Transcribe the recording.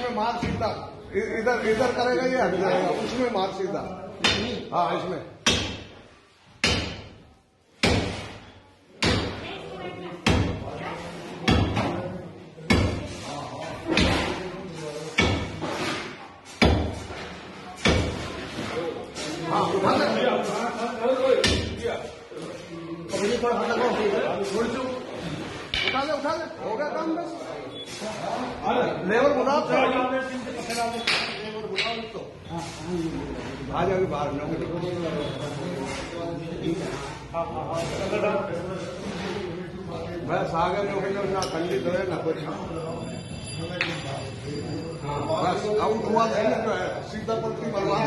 में मार सीधा इधर इधर करेगा ये हट जाएगा, उसमें मार सीधा। हाँ इसमें हाँ उठा ले, उठा ले हो गया काम बस। लेबर बुलाओ तो आ जाओगे बाहर न मैं सागर में खंडित है ना कुछ बस अब हुआ सीधा पत्ती बनवा